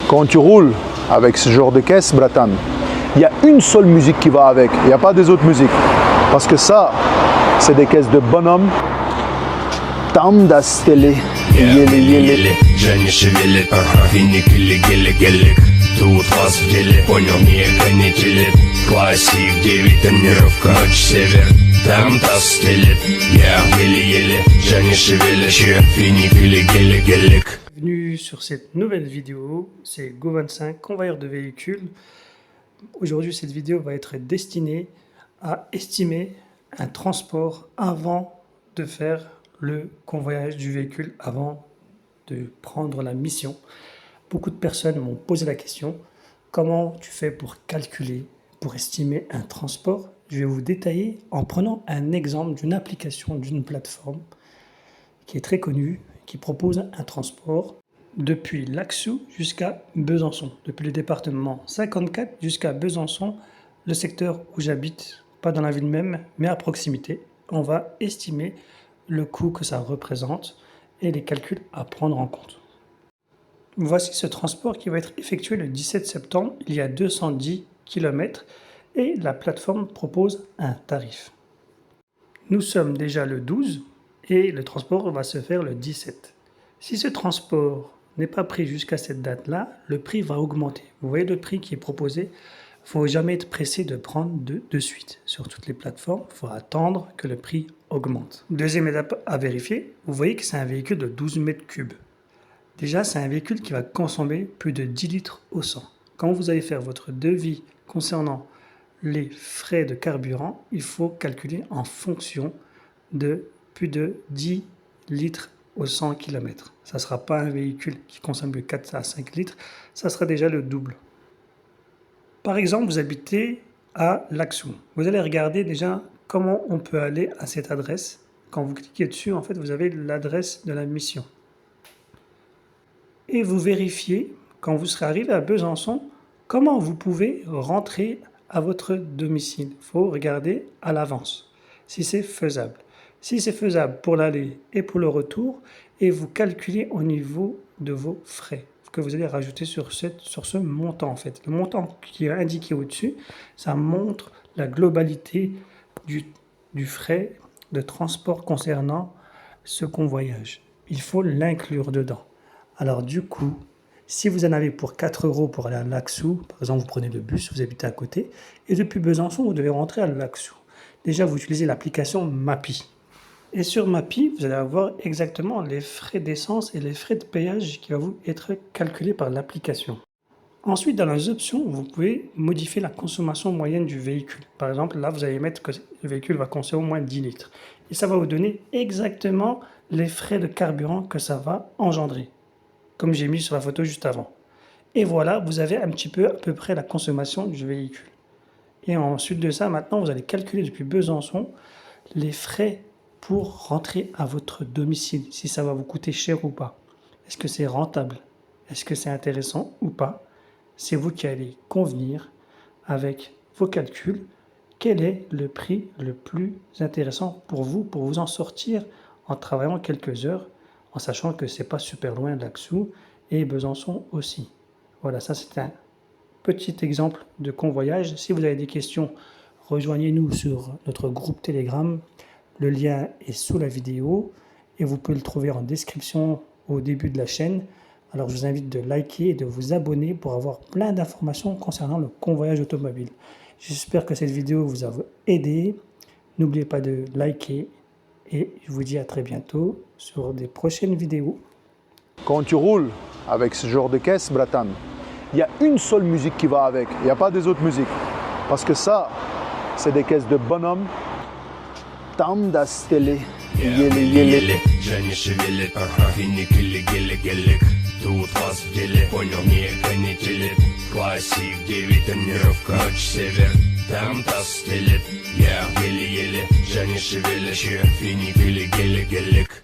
Quand tu roules avec ce genre de caisse, bratan, il y a une seule musique qui va avec. Il n'y a pas des autres musiques. Parce que ça, c'est des caisses de bonhomme. Tam das télé. Yele yele. Джани шевелит, финикили гели гелик. Тут вас в деле, понял, не канителит. Классик, 9 тонировка, ночь север. Там таз стелит, я еле-еле. Джани шевелит, финикили гели гелик. Bienvenue sur cette nouvelle vidéo, c'est Go25, convoyeur de véhicules. Aujourd'hui, cette vidéo va être destinée à estimer un transport avant de faire le convoyage du véhicule, avant de prendre la mission. Beaucoup de personnes m'ont posé la question, comment tu fais pour calculer, pour estimer un transport? Je vais vous détailler en prenant un exemple d'une application, d'une plateforme qui est très connue, qui propose un transport depuis Laxou jusqu'à Besançon, depuis le département 54 jusqu'à Besançon, le secteur où j'habite, pas dans la ville même, mais à proximité. On va estimer le coût que ça représente et les calculs à prendre en compte. Voici ce transport qui va être effectué le 17 septembre, il y a 210 km et la plateforme propose un tarif. Nous sommes déjà le 12 et le transport va se faire le 17. Si ce transport n'est pas pris jusqu'à cette date-là, le prix va augmenter. Vous voyez le prix qui est proposé. Il ne faut jamais être pressé de prendre de suite. Sur toutes les plateformes, il faut attendre que le prix augmente. Deuxième étape à vérifier, vous voyez que c'est un véhicule de 12 mètres cubes. Déjà, c'est un véhicule qui va consommer plus de 10 litres au 100. Quand vous allez faire votre devis concernant les frais de carburant, il faut calculer en fonction de plus de 10 litres au 100 km. Ça ne sera pas un véhicule qui consomme de 4 à 5 litres, ça sera déjà le double. Par exemple, vous habitez à Laxou. Vous allez regarder déjà comment on peut aller à cette adresse. Quand vous cliquez dessus, en fait, vous avez l'adresse de la mission. Et vous vérifiez, quand vous serez arrivé à Besançon, comment vous pouvez rentrer à votre domicile. Il faut regarder à l'avance si c'est faisable. Si c'est faisable pour l'aller et pour le retour, et vous calculez au niveau de vos frais que vous allez rajouter sur ce montant en fait. Le montant qui est indiqué au-dessus, ça montre la globalité du frais de transport concernant ce convoyage. Il faut l'inclure dedans. Alors du coup, si vous en avez pour 4 € pour aller à Laxou, par exemple vous prenez le bus, vous habitez à côté, et depuis Besançon, vous devez rentrer à Laxou. Déjà, vous utilisez l'application Mappy. Et sur Mappy, vous allez avoir exactement les frais d'essence et les frais de péage qui vont vous être calculés par l'application. Ensuite, dans les options, vous pouvez modifier la consommation moyenne du véhicule. Par exemple, là, vous allez mettre que le véhicule va consommer au moins 10 litres. Et ça va vous donner exactement les frais de carburant que ça va engendrer, comme j'ai mis sur la photo juste avant. Et voilà, vous avez un petit peu à peu près la consommation du véhicule. Et ensuite de ça, maintenant, vous allez calculer depuis Besançon les frais pour rentrer à votre domicile, si ça va vous coûter cher ou pas. Est-ce que c'est rentable? Est-ce que c'est intéressant ou pas? C'est vous qui allez convenir avec vos calculs quel est le prix le plus intéressant pour vous en sortir en travaillant quelques heures, en sachant que c'est pas super loin de Laxou et Besançon aussi. Voilà, ça c'est un petit exemple de convoyage. Si vous avez des questions, rejoignez-nous sur notre groupe Telegram. Le lien est sous la vidéo et vous pouvez le trouver en description au début de la chaîne. Alors je vous invite de liker et de vous abonner pour avoir plein d'informations concernant le convoyage automobile. J'espère que cette vidéo vous a aidé. N'oubliez pas de liker et je vous dis à très bientôt sur des prochaines vidéos. Quand tu roules avec ce genre de caisse, bratan, il y a une seule musique qui va avec. Il n'y a pas des autres musiques. Parce que ça, c'est des caisses de bonhomme. Tam das télé. Yele yele. Джани шевелит, финикили гели гелик. Тут вас в деле, понял, не канителит. Классик, 9 тонировка, ночь север. Там таз стелит, я еле-еле. Джани шевелит, финикили гели гелик.